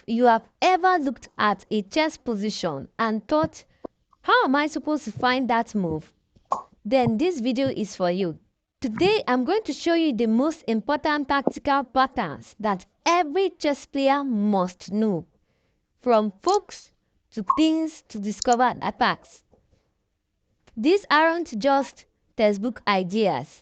you have ever looked at a chess position and thought, how am I supposed to find that move? Then this video is for you. Today I'm going to show you the most important tactical patterns that every chess player must know, from folks to things to discover attacks. These aren't just textbook ideas.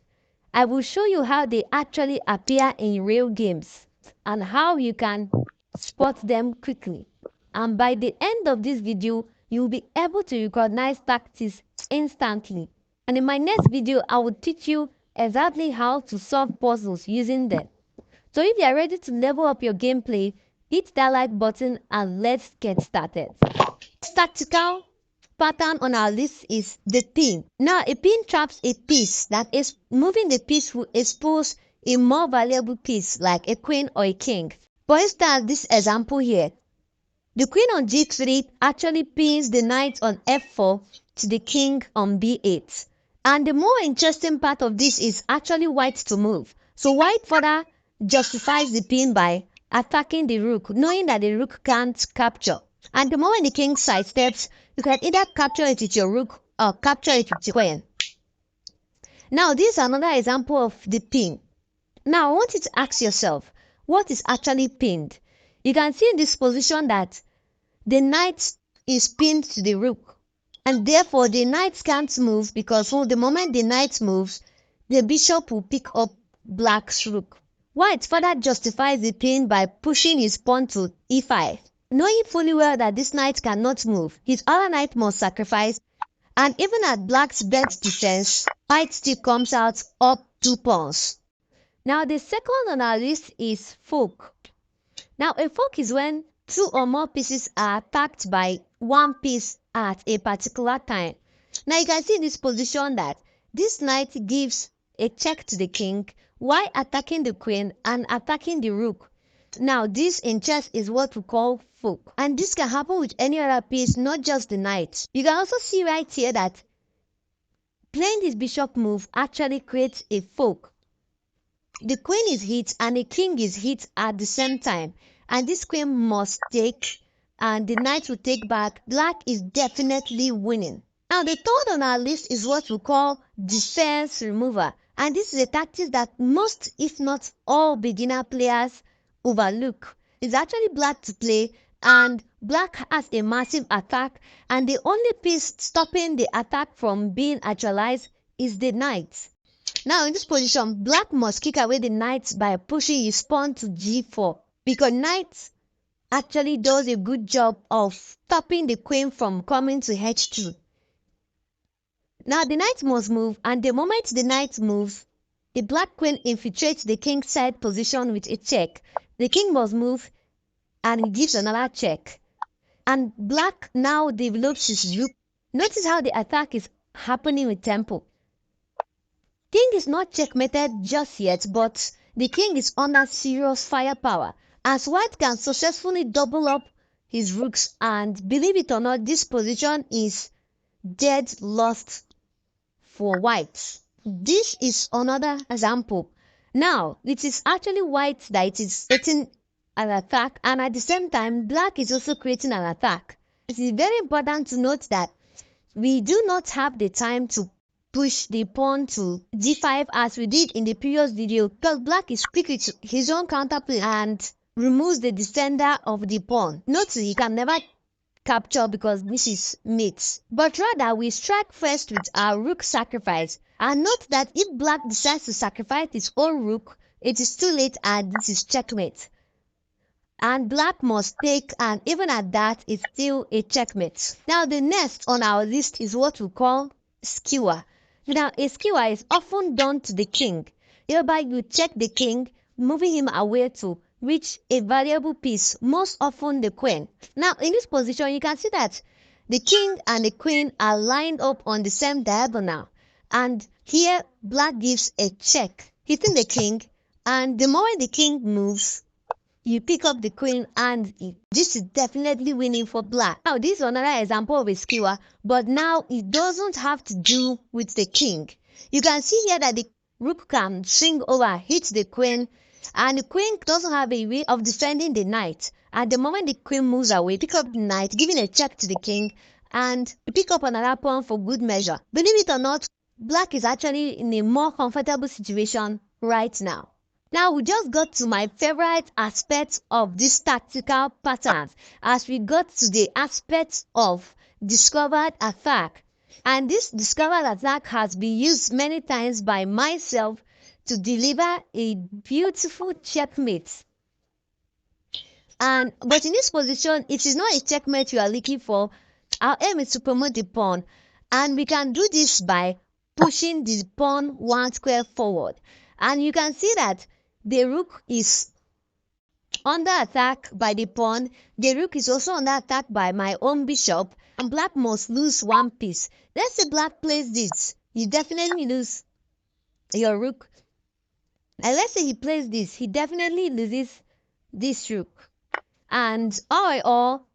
I will show you how they actually appear in real games and how you can spot them quickly. And by the end of this video, you'll be able to recognize tactics instantly. And in my next video, I will teach you exactly how to solve puzzles using them. So if you are ready to level up your gameplay, hit that like button and let's get started. Tactical pattern on our list is the pin. Now a pin traps a piece, that is, moving the piece will expose a more valuable piece like a queen or a king. For instance, this example here, the queen on g3 actually pins the knight on f4 to the king on b8. And the more interesting part of this is actually white to move. So white further justifies the pin by attacking the rook, knowing that the rook can't capture. And the moment the king sidesteps, you can either capture it with your rook or capture it with your queen. Now this is another example of the pin. Now I want you to ask yourself, what is actually pinned? You can see in this position that the knight is pinned to the rook, and therefore the knight can't move, because from the moment the knight moves, the bishop will pick up black's rook. White further justifies the pin by pushing his pawn to e5. Knowing fully well that this knight cannot move, his other knight must sacrifice, and even at black's best defense, white still comes out up 2 pawns. Now the second on our list is fork. Now a fork is when 2 or more pieces are attacked by one piece at a particular time. Now you can see in this position that this knight gives a check to the king while attacking the queen and attacking the rook. Now this in chess is what we call fork, and this can happen with any other piece, not just the knight. You can also see right here that playing this bishop move actually creates a fork. The queen is hit and the king is hit at the same time, and this queen must take and the knight will take back. Black is definitely winning. Now the third on our list is what we call defense remover, and this is a tactic that most, if not all, beginner players overlook. It's actually black to play, and black has a massive attack, and the only piece stopping the attack from being actualized is the knight. Now in this position, black must kick away the knight by pushing his pawn to g4, because knight actually does a good job of stopping the queen from coming to h2. Now the knight must move, and the moment the knight moves, the black queen infiltrates the king's side position with a check. The king must move and he gives another check. And black now develops his rook. Notice how the attack is happening with tempo. King is not checkmated just yet, but the king is under serious firepower, as white can successfully double up his rooks, and believe it or not, this position is dead lost for white. This is another example. Now it is actually white that is creating an attack, and at the same time black is also creating an attack. It is very important to note that we do not have the time to push the pawn to d5 as we did in the previous video, because black is quick with his own counterplay and removes the defender of the pawn. Note he can never capture because this is mate, but rather we strike first with our rook sacrifice. And note that if black decides to sacrifice his own rook, it is too late and this is checkmate. And black must take, and even at that, it's still a checkmate. Now the next on our list is what we call skewer. Now a skewer is often done to the king, whereby you check the king, moving him away to reach a valuable piece, most often the queen. Now in this position, you can see that the king and the queen are lined up on the same diagonal. And here black gives a check, hitting the king, and the moment the king moves, you pick up the queen, and this is definitely winning for black. Now this is another example of a skewer, but now it doesn't have to do with the king. You can see here that the rook can swing over, hit the queen, and the queen doesn't have a way of defending the knight, At the moment the queen moves away, pick up the knight, giving a check to the king, and pick up another pawn for good measure. Believe it or not, black is actually in a more comfortable situation right now. Now we just got to my favorite aspect of this tactical patterns as we got to the aspect of discovered attack. And this discovered attack has been used many times by myself to deliver a beautiful checkmate. But in this position, it is not a checkmate you are looking for. Our aim is to promote the pawn, and we can do this by pushing the pawn one square forward. And you can see that the rook is under attack by the pawn. The rook is also under attack by my own bishop, and black must lose one piece. Let's say black plays this. You definitely lose your rook. And let's say he plays this. He definitely loses this rook. And all in all,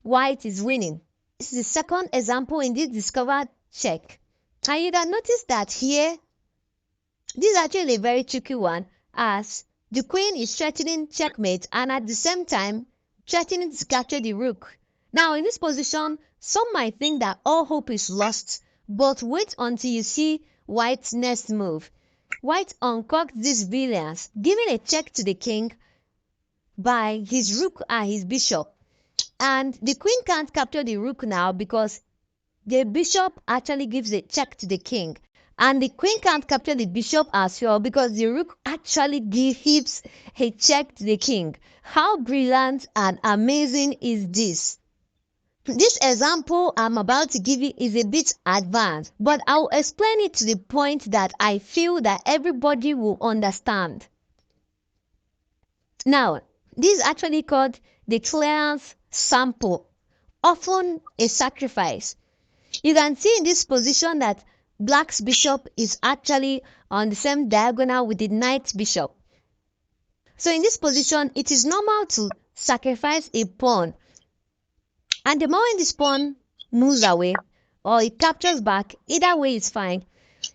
white is winning. This is the second example in this discovered check. And you can notice that here, this is actually a very tricky one, as the queen is threatening checkmate and at the same time threatening to capture the rook. Now in this position, some might think that all hope is lost, but wait until you see white's next move. White uncocks this brilliance, giving a check to the king by his rook and his bishop. And the queen can't capture the rook now because the bishop actually gives a check to the king. And the queen can't capture the bishop as well because the rook actually gives a check to the king. How brilliant and amazing is this? This example I'm about to give you is a bit advanced, but I'll explain it to the point that I feel that everybody will understand. Now, this is actually called the clearance sample, often a sacrifice. You can see in this position that black's bishop is actually on the same diagonal with the knight's bishop. So in this position, it is normal to sacrifice a pawn. And the moment this pawn moves away or it captures back, either way is fine.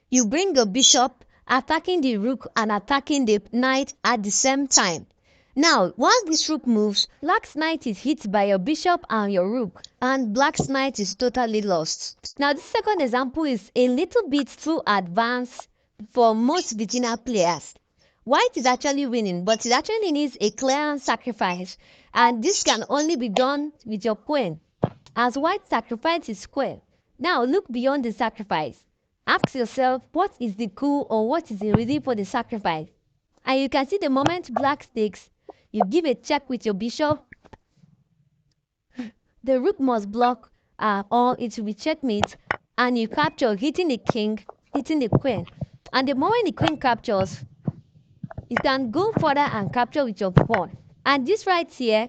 You bring your bishop, attacking the rook and attacking the knight at the same time. Now, once this rook moves, black's knight is hit by your bishop and your rook, and black's knight is totally lost. Now, the second example is a little bit too advanced for most beginner players. White is actually winning, but it actually needs a clearance sacrifice, and this can only be done with your queen, as white sacrifice is square. Now, look beyond the sacrifice. Ask yourself, what is the coup or what is the reason for the sacrifice? And you can see the moment black takes, you give a check with your bishop. The rook must block or it will be checkmate, and you capture, hitting the king, hitting the queen. And the moment the queen captures, you can go further and capture with your pawn. And this right here,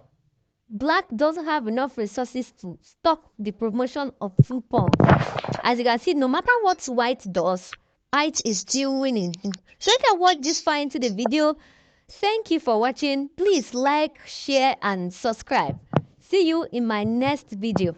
black doesn't have enough resources to stop the promotion of two pawns. As you can see, no matter what white does, white is still winning. So you can watch this far into the video. Thank you for watching. Please like, share and subscribe. See you in my next video.